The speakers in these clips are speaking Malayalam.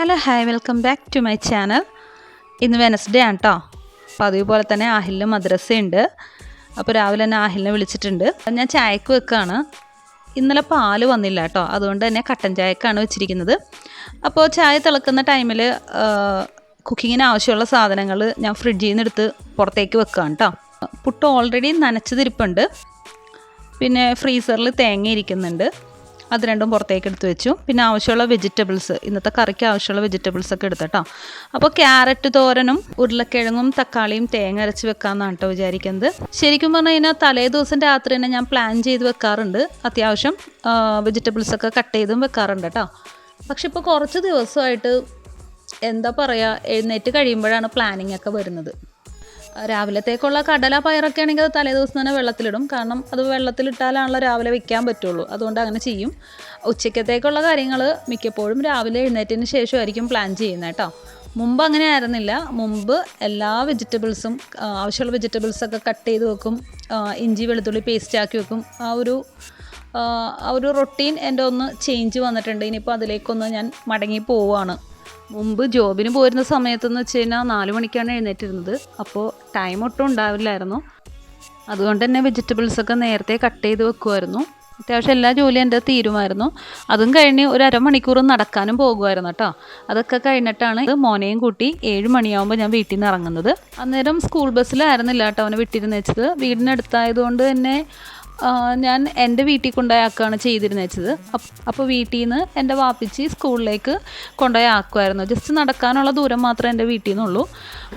Hello hi welcome back to my channel. ഇന്ന് വെനസ്ഡേ ആണ് കേട്ടോ. അപ്പോൾ അതേപോലെ തന്നെ ആഹിലിന് മദ്രസയുണ്ട്. അപ്പോൾ രാവിലെ തന്നെ ആഹിലിനെ വിളിച്ചിട്ടുണ്ട്. ഞാൻ ചായക്ക് വെക്കുകയാണ്. ഇന്നലെ പാല് വന്നില്ല കേട്ടോ, അതുകൊണ്ട് തന്നെ കട്ടൻ ചായക്കാണ് വെച്ചിരിക്കുന്നത്. അപ്പോൾ ചായ തിളക്കുന്ന ടൈമിൽ കുക്കിങ്ങിന് ആവശ്യമുള്ള സാധനങ്ങൾ ഞാൻ ഫ്രിഡ്ജിൽ നിന്ന് എടുത്ത് പുറത്തേക്ക് വെക്കുകയാണ് കേട്ടോ. പുട്ട് ഓൾറെഡി നനച്ചതിരിപ്പുണ്ട്. പിന്നെ ഫ്രീസറിൽ തേങ്ങ ഇരിക്കുന്നുണ്ട്, അത് രണ്ടും പുറത്തേക്ക് എടുത്ത് വെച്ചു. പിന്നെ ആവശ്യമുള്ള വെജിറ്റബിൾസ്, ഇന്നത്തെ കറിക്ക് ആവശ്യമുള്ള വെജിറ്റബിൾസൊക്കെ എടുത്തിട്ടോ. അപ്പോൾ ക്യാരറ്റ് തോരനും ഉരുളക്കിഴങ്ങും തക്കാളിയും തേങ്ങ അരച്ച് വെക്കാമെന്നാണ് കേട്ടോ വിചാരിക്കുന്നത്. ശരിക്കും പറഞ്ഞു കഴിഞ്ഞാൽ തലേ ദിവസം രാത്രി തന്നെ ഞാൻ പ്ലാൻ ചെയ്ത് വെക്കാറുണ്ട്. അത്യാവശ്യം വെജിറ്റബിൾസൊക്കെ കട്ട് ചെയ്തും വെക്കാറുണ്ട് കേട്ടോ. പക്ഷെ ഇപ്പോൾ കുറച്ച് ദിവസമായിട്ട് എന്താ പറയുക, എഴുന്നേറ്റ് കഴിയുമ്പോഴാണ് പ്ലാനിങ് ഒക്കെ വരുന്നത്. രാവിലത്തേക്കുള്ള കടല പയറൊക്കെ ആണെങ്കിൽ അത് തലേ ദിവസം തന്നെ വെള്ളത്തിലിടും. കാരണം അത് വെള്ളത്തിലിട്ടാലാണല്ലോ രാവിലെ വെക്കാൻ പറ്റുള്ളൂ, അതുകൊണ്ട് അങ്ങനെ ചെയ്യും. ഉച്ചക്കത്തേക്കുള്ള കാര്യങ്ങൾ മിക്കപ്പോഴും രാവിലെ എഴുന്നേറ്റതിന് ശേഷമായിരിക്കും പ്ലാൻ ചെയ്യുന്നത് കേട്ടോ. മുമ്പ് അങ്ങനെ ആയിരുന്നില്ല. മുമ്പ് എല്ലാ വെജിറ്റബിൾസും ആവശ്യമുള്ള വെജിറ്റബിൾസൊക്കെ കട്ട് ചെയ്ത് വെക്കും, ഇഞ്ചി വെളുത്തുള്ളി പേസ്റ്റ് ആക്കി വെക്കും. ആ ഒരു റൊട്ടീൻ എൻ്റെ ഒന്ന് ചേഞ്ച് വന്നിട്ടുണ്ട്. ഇനിയിപ്പോൾ അതിലേക്കൊന്ന് ഞാൻ മടങ്ങി പോവുകയാണ്. മുമ്പ് ജോബിന് പോയിരുന്ന സമയത്തെന്ന് വെച്ച് കഴിഞ്ഞാൽ 4 മണിക്കാണ് എഴുന്നേറ്റിരുന്നത്. അപ്പോൾ ടൈം ഒട്ടും ഉണ്ടാവില്ലായിരുന്നു. അതുകൊണ്ട് തന്നെ വെജിറ്റബിൾസൊക്കെ നേരത്തെ കട്ട് ചെയ്ത് വെക്കുമായിരുന്നു. അത്യാവശ്യം എല്ലാ ജോലിയും എൻ്റെ തീരുമായിരുന്നു. അതും കഴിഞ്ഞ് ഒരു അരമണിക്കൂർ നടക്കാനും പോകുമായിരുന്നു കേട്ടോ. അതൊക്കെ കഴിഞ്ഞിട്ടാണ് മോനെയും കൂട്ടി 7 മണിയാകുമ്പോൾ ഞാൻ വീട്ടിൽ നിന്ന് ഇറങ്ങുന്നത്. അന്നേരം സ്കൂൾ ബസ്സിലായിരുന്നില്ല കേട്ടോ അവനെ വിട്ടിരുന്ന് വെച്ചത്. വീടിനടുത്തായതുകൊണ്ട് തന്നെ ഞാൻ എൻ്റെ വീട്ടിൽ കൊണ്ടുപോയാക്കുകയാണ് ചെയ്തിരുന്നത്. അപ്പോൾ വീട്ടിൽ നിന്ന് എൻ്റെ വാപ്പിച്ച് സ്കൂളിലേക്ക് കൊണ്ടുപോയി ആക്കുമായിരുന്നു. ജസ്റ്റ് നടക്കാനുള്ള ദൂരം മാത്രമേ എൻ്റെ വീട്ടിൽ നിന്നുള്ളൂ.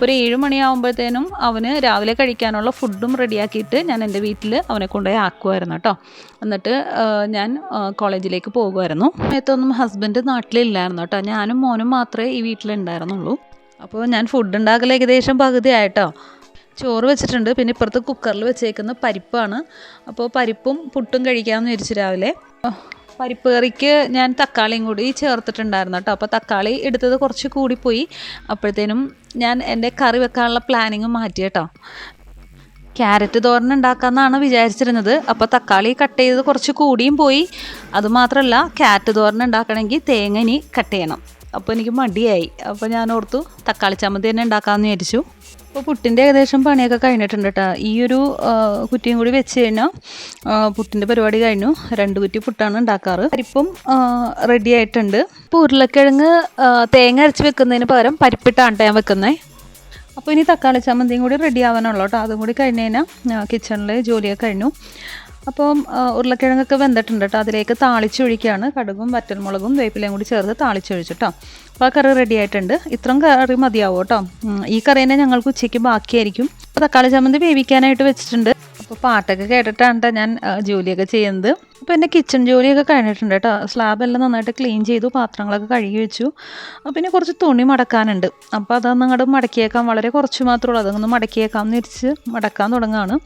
ഒരു 7 മണിയാകുമ്പോഴത്തേനും അവന് രാവിലെ കഴിക്കാനുള്ള ഫുഡും റെഡിയാക്കിയിട്ട് ഞാൻ എൻ്റെ വീട്ടിൽ അവനെ കൊണ്ടുപോയി ആക്കുമായിരുന്നു കേട്ടോ. എന്നിട്ട് ഞാൻ കോളേജിലേക്ക് പോകുമായിരുന്നു. സമയത്തൊന്നും ഹസ്ബൻഡ് നാട്ടിലില്ലായിരുന്നു കേട്ടോ. ഞാനും മോനും മാത്രമേ ഈ വീട്ടിലുണ്ടായിരുന്നുള്ളൂ. അപ്പോൾ ഞാൻ ഫുഡ് ഉണ്ടാക്കൽ ഏകദേശം പകുതി ആയിട്ടോ. ചോറ് വെച്ചിട്ടുണ്ട്. പിന്നെ ഇപ്പുറത്ത് കുക്കറിൽ വെച്ചേക്കുന്ന പരിപ്പാണ്. അപ്പോൾ പരിപ്പും പുട്ടും കഴിക്കാമെന്ന് വിചാരിച്ചു രാവിലെ. പരിപ്പ് കറിക്ക് ഞാൻ തക്കാളിയും കൂടി ചേർത്തിട്ടുണ്ടായിരുന്നു കേട്ടോ. അപ്പോൾ തക്കാളി എടുത്തത് കുറച്ച് കൂടിപ്പോയി. അപ്പോഴത്തേനും ഞാൻ എൻ്റെ കറി വെക്കാനുള്ള പ്ലാനിങ് മാറ്റി കേട്ടോ. ക്യാരറ്റ് തോരൻ ഉണ്ടാക്കാമെന്നാണ് വിചാരിച്ചിരുന്നത്. അപ്പോൾ തക്കാളി കട്ട് ചെയ്തത് കുറച്ച് കൂടിയും പോയി. അതുമാത്രമല്ല, ക്യാരറ്റ് തോരൻ ഉണ്ടാക്കണമെങ്കിൽ തേങ്ങ ഇനി കട്ട് ചെയ്യണം. അപ്പോൾ എനിക്ക് മടിയായി. അപ്പോൾ ഞാൻ ഓർത്തു തക്കാളി ചമ്മന്തി തന്നെ ഉണ്ടാക്കാമെന്ന് വിചാരിച്ചു. അപ്പോൾ പുട്ടിൻ്റെ ഏകദേശം പണിയൊക്കെ കഴിഞ്ഞിട്ടുണ്ട് കേട്ടോ. ഈ ഒരു കുറ്റിയും കൂടി വെച്ച് കഴിഞ്ഞാൽ പുട്ടിൻ്റെ പരിപാടി കഴിഞ്ഞു. 2 കുറ്റി പുട്ടാണ് ഉണ്ടാക്കാറ്. പരിപ്പും റെഡി ആയിട്ടുണ്ട്. ഇപ്പോൾ ഉരുളക്കിഴങ്ങ് തേങ്ങ അരച്ച് വെക്കുന്നതിന് പകരം പരിപ്പിട്ടാണ് ഞാൻ വെക്കുന്നത്. അപ്പോൾ ഇനി തക്കാളി ചമ്മന്തിയും കൂടി റെഡി ആവാനുള്ളൂ കേട്ടോ. അതും കൂടി കഴിഞ്ഞ് കഴിഞ്ഞാൽ കിച്ചണിൽ ജോലിയൊക്കെ കഴിഞ്ഞു. അപ്പം ഉരുളക്കിഴങ്ങൊക്കെ വെന്തിട്ടുണ്ട് കേട്ടോ. അതിലേക്ക് താളിച്ചൊഴിക്കുകയാണ്. കടുകും വറ്റൽമുളകും വേപ്പിലയും കൂടി ചേർത്ത് താളിച്ചൊഴിച്ചിട്ടോ. അപ്പോൾ ആ കറി റെഡി ആയിട്ടുണ്ട്. ഇത്രയും കറി മതിയാവും കേട്ടോ. ഈ കറി തന്നെ ഞങ്ങൾക്ക് ഉച്ചയ്ക്ക് ബാക്കിയായിരിക്കും. അപ്പോൾ തക്കാളി ചമ്മന്തി വേവിക്കാനായിട്ട് വെച്ചിട്ടുണ്ട്. അപ്പോൾ പാട്ടൊക്കെ കേട്ടിട്ടാണ് ഞാൻ ജോലിയൊക്കെ ചെയ്യുന്നത്. അപ്പോൾ എൻ്റെ കിച്ചൺ ജോലിയൊക്കെ കഴിഞ്ഞിട്ടുണ്ട് കേട്ടോ. സ്ലാബെല്ലാം നന്നായിട്ട് ക്ലീൻ ചെയ്തു, പാത്രങ്ങളൊക്കെ കഴുകി വെച്ചു. പിന്നെ കുറച്ച് തുണി മടക്കാനുണ്ട്. അപ്പോൾ അതൊന്ന് അങ്ങോട്ട് മടക്കിയേക്കാം. വളരെ കുറച്ച് മാത്രമേ ഉള്ളൂ. അതൊന്ന് മടക്കിയേക്കാം എന്ന് വെച്ച് മടക്കാൻ തുടങ്ങുകയാണ്.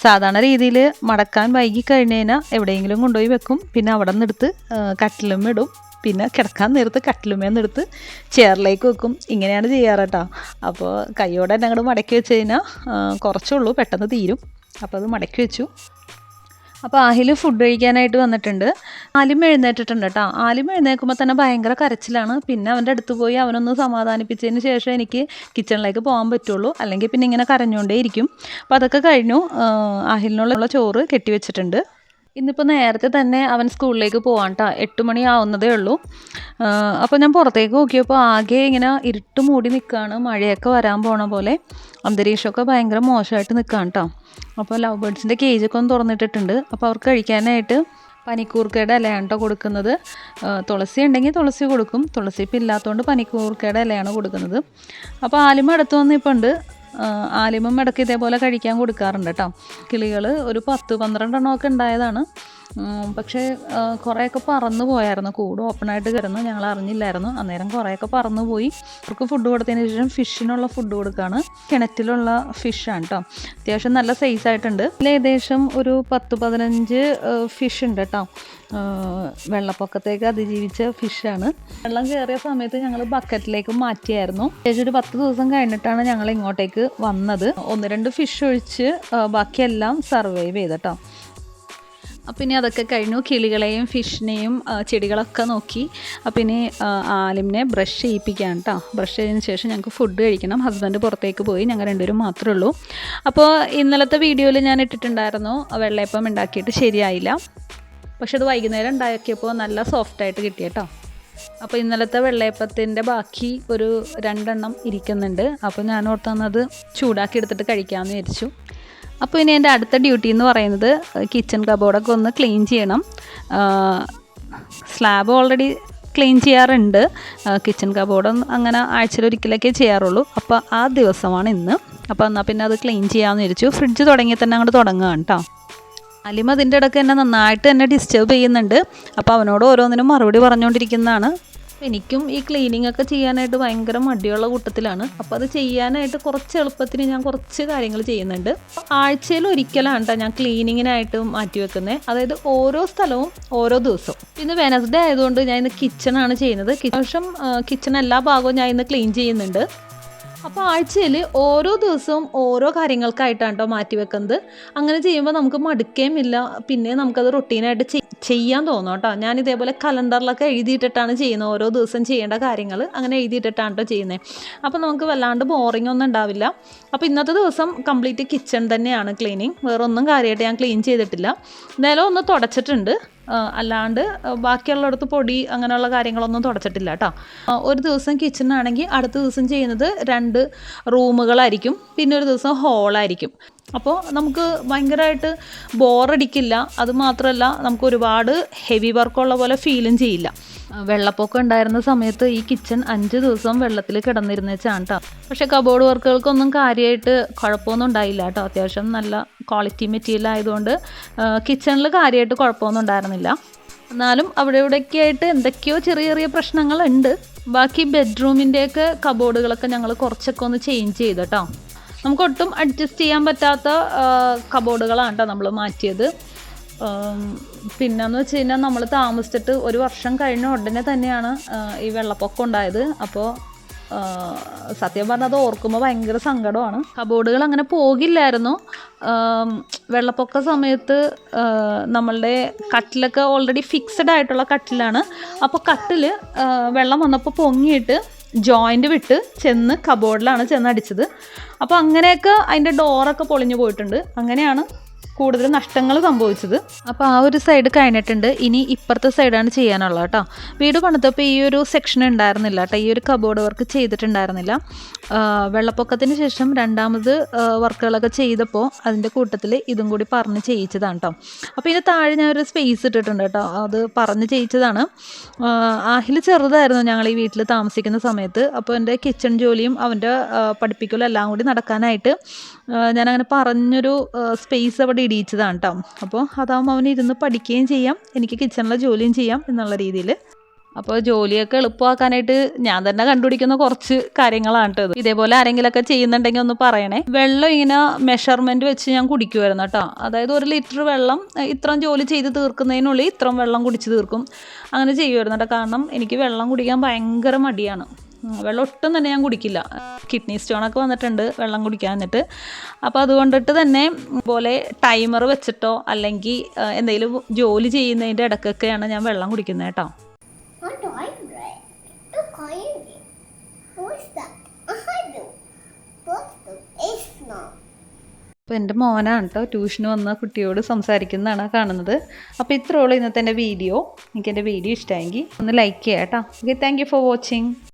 സാധാരണ രീതിയിൽ മടക്കാൻ വൈകി കഴിഞ്ഞ് കഴിഞ്ഞാൽ എവിടെയെങ്കിലും കൊണ്ടുപോയി വെക്കും. പിന്നെ അവിടെ നിന്നെടുത്ത് കട്ടിലും ഇടും. പിന്നെ കിടക്കാൻ നേരത്ത് കട്ടിലുമേന്നെടുത്ത് ചെയറിലേക്ക് വെക്കും. ഇങ്ങനെയാണ് ചെയ്യാറ് കേട്ടോ. അപ്പോൾ കൈയോടെ തന്നെ അങ്ങോട്ട് മടക്കി വെച്ച് കഴിഞ്ഞാൽ കുറച്ചുള്ളൂ, പെട്ടെന്ന് തീരും. അപ്പോൾ അത് മടക്കി വെച്ചു. അപ്പോൾ ആഹിൽ ഫുഡ് കഴിക്കാനായിട്ട് വന്നിട്ടുണ്ട്. ആലിം എഴുന്നേറ്റിട്ടുണ്ട് കേട്ടോ. ആലിം എഴുന്നേൽക്കുമ്പോൾ തന്നെ ഭയങ്കര കരച്ചിലാണ്. പിന്നെ അവൻ്റെ അടുത്ത് പോയി അവനൊന്ന് സമാധാനിപ്പിച്ചതിന് ശേഷം എനിക്ക് കിച്ചണിലേക്ക് പോകാൻ പറ്റുള്ളൂ. അല്ലെങ്കിൽ പിന്നെ ഇങ്ങനെ കരഞ്ഞുകൊണ്ടേ ഇരിക്കും. അപ്പോൾ അതൊക്കെ കഴിഞ്ഞു. ആഹിലിനുള്ള ചോറ് കെട്ടിവെച്ചിട്ടുണ്ട്. ഇന്നിപ്പോൾ നേരത്തെ തന്നെ അവൻ സ്കൂളിലേക്ക് പോകാൻ കേട്ടോ. 8 മണി ആവുന്നതേ ഉള്ളൂ. അപ്പോൾ ഞാൻ പുറത്തേക്ക് നോക്കിയപ്പോൾ ആകെ ഇങ്ങനെ ഇരുട്ട് മൂടി നിൽക്കുകയാണ്. മഴയൊക്കെ വരാൻ പോണ പോലെ. അന്തരീക്ഷമൊക്കെ ഭയങ്കര മോശമായിട്ട് നിൽക്കുകയാണ് കേട്ടോ. അപ്പോൾ ലവ് ബേർഡ്സിൻ്റെ കേജൊക്കെ ഒന്ന് തുറന്നിട്ടിട്ടുണ്ട്. അപ്പോൾ അവർക്ക് കഴിക്കാനായിട്ട് പനിക്കൂർക്കയുടെ ഇലയാണ് കേട്ടോ കൊടുക്കുന്നത്. തുളസി ഉണ്ടെങ്കിൽ തുളസി കൊടുക്കും. തുളസി ഇപ്പം ഇല്ലാത്തതുകൊണ്ട് പനിക്കൂർക്കയുടെ ഇലയാണ് കൊടുക്കുന്നത്. അപ്പോൾ ആലിമ അടുത്ത് വന്നിപ്പുണ്ട്. ആലിമും ഇടയ്ക്ക് ഇതേപോലെ കഴിക്കാൻ കൊടുക്കാറുണ്ട് കേട്ടോ. കിളികൾ ഒരു 10-12 എണ്ണമൊക്കെ ഉണ്ടായതാണ്. പക്ഷേ കുറേയൊക്കെ പറന്നു പോയായിരുന്നു. കൂട് ഓപ്പണായിട്ട് കിടന്നു, ഞങ്ങൾ അറിഞ്ഞില്ലായിരുന്നു. അന്നേരം കുറേയൊക്കെ പറന്നു പോയി. അവർക്ക് ഫുഡ് കൊടുത്തതിന് ശേഷം ഫിഷിനുള്ള ഫുഡ് കൊടുക്കുകയാണ്. കിണറ്റിലുള്ള ഫിഷാണ് കേട്ടോ. അത്യാവശ്യം നല്ല സൈസായിട്ടുണ്ട്. ഇതിൽ ഏകദേശം ഒരു 10-15 ഫിഷ് ഉണ്ട് കേട്ടോ. വെള്ളപ്പൊക്കത്തേക്ക് അതിജീവിച്ച ഫിഷാണ്. വെള്ളം കയറിയ സമയത്ത് ഞങ്ങൾ ബക്കറ്റിലേക്ക് മാറ്റിയായിരുന്നു. ഏകദേശം ഒരു 10 ദിവസം കഴിഞ്ഞിട്ടാണ് ഞങ്ങൾ ഇങ്ങോട്ടേക്ക് വന്നത്. 1-2 ഫിഷ് ഒഴിച്ച് ബാക്കിയെല്ലാം സർവൈവ് ചെയ്തട്ടോ. അപ്പം ഇനി അതൊക്കെ കഴിഞ്ഞു. കിളികളെയും ഫിഷിനെയും ചെടികളൊക്കെ നോക്കി. അപ്പം ഇനി ആലിമിനെ ബ്രഷ് ചെയ്യിപ്പിക്കാം കേട്ടോ. ബ്രഷ് ചെയ്തതിന് ശേഷം ഞങ്ങൾക്ക് ഫുഡ് കഴിക്കണം. ഹസ്ബൻഡ് പുറത്തേക്ക് പോയി, ഞങ്ങൾ രണ്ടുപേരും മാത്രമേ ഉള്ളൂ. അപ്പോൾ ഇന്നലത്തെ വീഡിയോയിൽ ഞാൻ ഇട്ടിട്ടുണ്ടായിരുന്നു വെള്ളയപ്പം ഉണ്ടാക്കിയിട്ട് ശരിയായില്ല. പക്ഷെ അത് വൈകുന്നേരം ഉണ്ടാക്കിയപ്പോൾ നല്ല സോഫ്റ്റായിട്ട് കിട്ടി കേട്ടോ. അപ്പോൾ ഇന്നലത്തെ വെള്ളയപ്പത്തിൻ്റെ ബാക്കി ഒരു 2 എണ്ണം ഇരിക്കുന്നുണ്ട്. അപ്പോൾ ഞാൻ ഓർത്തുന്നത് ചൂടാക്കി എടുത്തിട്ട് കഴിക്കാമെന്ന് വിചാരിച്ചു. അപ്പോൾ ഇനി എൻ്റെ അടുത്ത ഡ്യൂട്ടി എന്ന് പറയുന്നത് കിച്ചൺ കബോർഡൊക്കെ ഒന്ന് ക്ലീൻ ചെയ്യണം. സ്ലാബ് ഓൾറെഡി ക്ലീൻ ചെയ്യാറുണ്ട്. കിച്ചൺ കബോർഡ് അങ്ങനെ ആഴ്ചയിലൊരിക്കലൊക്കെ ചെയ്യാറുള്ളൂ. അപ്പോൾ ആ ദിവസമാണ് ഇന്ന്. അപ്പോൾ എന്നാൽ പിന്നെ അത് ക്ലീൻ ചെയ്യാമെന്ന് വിചാരിച്ചു. ഫ്രിഡ്ജ് തുടങ്ങി തന്നെ അങ്ങോട്ട് തുടങ്ങുകയാണ് കേട്ടോ. അലിം അതിൻ്റെ ഇടയ്ക്ക് എന്നെ നന്നായിട്ട് എന്നെ ഡിസ്റ്റർബ് ചെയ്യുന്നുണ്ട്. അപ്പോൾ അവനോട് ഓരോന്നിനും മറുപടി പറഞ്ഞുകൊണ്ടിരിക്കുന്നതാണ്. എനിക്കും ഈ ക്ലീനിങ് ഒക്കെ ചെയ്യാനായിട്ട് ഭയങ്കര മടിയുള്ള കൂട്ടത്തിലാണ്. അപ്പോൾ അത് ചെയ്യാനായിട്ട് കുറച്ച് എളുപ്പത്തിന് ഞാൻ കുറച്ച് കാര്യങ്ങൾ ചെയ്യുന്നുണ്ട്. ആഴ്ചയിൽ ഒരിക്കലാണ് കേട്ടോ ഞാൻ ക്ലീനിങ്ങിനായിട്ട് മാറ്റി വെക്കുന്നത്. അതായത് ഓരോ സ്ഥലവും ഓരോ ദിവസവും. ഇന്ന് വെനസ്ഡേ ആയതുകൊണ്ട് ഞാൻ ഇന്ന് കിച്ചണാണ് ചെയ്യുന്നത്. കിച്ചൺ എല്ലാ ഭാഗവും ഞാൻ ഇന്ന് ക്ലീൻ ചെയ്യുന്നുണ്ട്. അപ്പോൾ ആഴ്ചയിൽ ഓരോ ദിവസവും ഓരോ കാര്യങ്ങൾക്കായിട്ടാണ് കേട്ടോ മാറ്റി വെക്കുന്നത്. അങ്ങനെ ചെയ്യുമ്പോൾ നമുക്ക് മടുക്കുകയും ഇല്ല. പിന്നെ നമുക്കത് റൊട്ടീനായിട്ട് ചെയ്യാൻ തോന്നും കേട്ടോ. ഞാൻ ഇതേപോലെ കലണ്ടറിലൊക്കെ എഴുതിയിട്ടിട്ടാണ് ചെയ്യുന്നത്. ഓരോ ദിവസം ചെയ്യേണ്ട കാര്യങ്ങൾ അങ്ങനെ എഴുതിയിട്ടിട്ടാണ് കേട്ടോ ചെയ്യുന്നത്. അപ്പോൾ നമുക്ക് വല്ലാണ്ട് ബോറിംഗ് ഒന്നും ഉണ്ടാവില്ല. അപ്പോൾ ഇന്നത്തെ ദിവസം കംപ്ലീറ്റ് കിച്ചൺ തന്നെയാണ് ക്ലീനിങ്. വേറെ ഒന്നും കാര്യമായിട്ട് ഞാൻ ക്ലീൻ ചെയ്തിട്ടില്ല. നിലം ഒന്ന് തുടച്ചിട്ടുണ്ട്, അല്ലാണ്ട് ബാക്കിയുള്ളിടത്ത് പൊടി അങ്ങനെയുള്ള കാര്യങ്ങളൊന്നും തുടച്ചിട്ടില്ല കേട്ടോ. ഒരു ദിവസം കിച്ചണാണെങ്കിൽ അടുത്ത ദിവസം ചെയ്യുന്നത് 2 റൂമുകളായിരിക്കും, പിന്നെ ഒരു ദിവസം ഹോളായിരിക്കും. അപ്പോൾ നമുക്ക് ഭയങ്കരമായിട്ട് ബോറടിക്കില്ല. അതുമാത്രമല്ല നമുക്ക് ഒരുപാട് ഹെവി വർക്കുള്ള പോലെ ഫീലും ചെയ്യില്ല. വെള്ളപ്പൊക്കം ഉണ്ടായിരുന്ന സമയത്ത് ഈ കിച്ചൺ 5 ദിവസം വെള്ളത്തിൽ കിടന്നിരുന്നേച്ചാണ് കേട്ടോ. പക്ഷേ കബോർഡ് വർക്കുകൾക്കൊന്നും കാര്യമായിട്ട് കുഴപ്പമൊന്നും ഉണ്ടായില്ല കേട്ടോ. അത്യാവശ്യം നല്ല ക്വാളിറ്റി മെറ്റീരിയൽ ആയതുകൊണ്ട് കിച്ചണിൽ കാര്യമായിട്ട് കുഴപ്പമൊന്നും ഉണ്ടായിരുന്നില്ല. എന്നാലും അവിടെ ഇവിടെയൊക്കെ ആയിട്ട് എന്തൊക്കെയോ ചെറിയ ചെറിയ പ്രശ്നങ്ങളുണ്ട്. ബാക്കി ബെഡ്റൂമിൻ്റെയൊക്കെ കബോർഡുകളൊക്കെ ഞങ്ങൾ കുറച്ചൊക്കെ ഒന്ന് ചേഞ്ച് ചെയ്തു കേട്ടോ. നമുക്കൊട്ടും അഡ്ജസ്റ്റ് ചെയ്യാൻ പറ്റാത്ത കബോർഡുകളാണ് കേട്ടോ നമ്മൾ മാറ്റിയത്. പിന്നെന്ന് വെച്ച് കഴിഞ്ഞാൽ നമ്മൾ താമസിച്ചിട്ട് 1 വർഷം കഴിഞ്ഞ ഉടനെ തന്നെയാണ് ഈ വെള്ളപ്പൊക്കം ഉണ്ടായത്. അപ്പോൾ സത്യം പറഞ്ഞാൽ അത് ഓർക്കുമ്പോൾ ഭയങ്കര സങ്കടമാണ്. കബോർഡുകൾ അങ്ങനെ പോകില്ലായിരുന്നു. വെള്ളപ്പൊക്ക സമയത്ത് നമ്മളുടെ കട്ടിലൊക്കെ ഓൾറെഡി ഫിക്സഡ് ആയിട്ടുള്ള കട്ടിലാണ്. അപ്പോൾ കട്ടിൽ വെള്ളം വന്നപ്പോൾ പൊങ്ങിയിട്ട് ജോയിൻ്റ് വിട്ട് ചെന്ന് കബോർഡിലാണ് ചെന്ന് അടിച്ചത്. അപ്പോൾ അങ്ങനെയൊക്കെ അതിൻ്റെ ഡോറൊക്കെ പൊളിഞ്ഞു പോയിട്ടുണ്ട്. അങ്ങനെയാണ് കൂടുതൽ നഷ്ടങ്ങൾ സംഭവിച്ചത്. അപ്പോൾ ആ ഒരു സൈഡ് കഴിഞ്ഞിട്ടുണ്ട്. ഇനി ഇപ്പുറത്തെ സൈഡാണ് ചെയ്യാനുള്ളത് കേട്ടോ. വീട് പണിതപ്പോൾ ഈ ഒരു സെക്ഷൻ ഉണ്ടായിരുന്നില്ല കേട്ടോ. ഈ ഒരു കബോർഡ് വർക്ക് ചെയ്തിട്ടുണ്ടായിരുന്നില്ല. വെള്ളപ്പൊക്കത്തിന് ശേഷം 2ാമത് വർക്കുകളൊക്കെ ചെയ്തപ്പോൾ അതിൻ്റെ കൂട്ടത്തിൽ ഇതും കൂടി പറഞ്ഞ് ചെയ്യിച്ചതാണ് കേട്ടോ. അപ്പോൾ ഇതിന് താഴെ ഞാൻ ഒരു സ്പേസ് ഇട്ടിട്ടുണ്ട് കേട്ടോ. അത് പറഞ്ഞ് ചെയ്യിച്ചതാണ്. ആഹിൽ ചെറുതായിരുന്നു ഞങ്ങൾ ഈ വീട്ടിൽ താമസിക്കുന്ന സമയത്ത്. അപ്പോൾ എൻ്റെ കിച്ചൺ ജോലിയും അവൻ്റെ പഠിപ്പിക്കലും എല്ലാം കൂടി നടക്കാനായിട്ട് ഞാനങ്ങനെ പറഞ്ഞൊരു സ്പേസ് അവിടെ ഇടിയിച്ചതാണ് കേട്ടോ. അപ്പോൾ അതാകുമ്പോൾ അവന് ഇരുന്ന് പഠിക്കുകയും ചെയ്യാം, എനിക്ക് കിച്ചണിലെ ജോലിയും ചെയ്യാം എന്നുള്ള രീതിയിൽ. അപ്പോൾ ജോലിയൊക്കെ എളുപ്പമാക്കാനായിട്ട് ഞാൻ തന്നെ കണ്ടുപിടിക്കുന്ന കുറച്ച് കാര്യങ്ങളാണ് കേട്ടോ. ഇതേപോലെ ആരെങ്കിലുമൊക്കെ ചെയ്യുന്നുണ്ടെങ്കിൽ ഒന്ന് പറയണേ. വെള്ളം ഇങ്ങനെ മെഷർമെൻറ്റ് വെച്ച് ഞാൻ കുടിക്കുമായിരുന്നു കേട്ടോ. അതായത് 1 ലിറ്റർ വെള്ളം ഇത്രയും ജോലി ചെയ്ത് തീർക്കുന്നതിനുള്ളിൽ ഇത്രയും വെള്ളം കുടിച്ച് തീർക്കും. അങ്ങനെ ചെയ്യുമായിരുന്നു കേട്ടോ. കാരണം എനിക്ക് വെള്ളം കുടിക്കാൻ ഭയങ്കര മടിയാണ്. വെള്ളം ഒട്ടും തന്നെ ഞാൻ കുടിക്കില്ല. കിഡ്നി സ്റ്റോണൊക്കെ വന്നിട്ടുണ്ട് വെള്ളം കുടിക്കാൻ വന്നിട്ട്. അപ്പോൾ അതുകൊണ്ടിട്ട് തന്നെ പോലെ ടൈമർ വെച്ചിട്ടോ അല്ലെങ്കിൽ എന്തെങ്കിലും ജോലി ചെയ്യുന്നതിൻ്റെ ഇടയ്ക്കൊക്കെയാണ് ഞാൻ വെള്ളം കുടിക്കുന്നത് കേട്ടോ. അപ്പോൾ എൻ്റെ മോനാണ് കേട്ടോ ട്യൂഷന് വന്ന കുട്ടിയോട് സംസാരിക്കുന്നതാണ് കാണുന്നത്. അപ്പോൾ ഇത്രയുള്ളൂ ഇന്നത്തെ എൻ്റെ വീഡിയോ. എനിക്ക് എൻ്റെ വീഡിയോ ഇഷ്ടമായെങ്കിൽ ഒന്ന് ലൈക്ക് ചെയ്യാം കേട്ടോ. Okay, thank you for watching.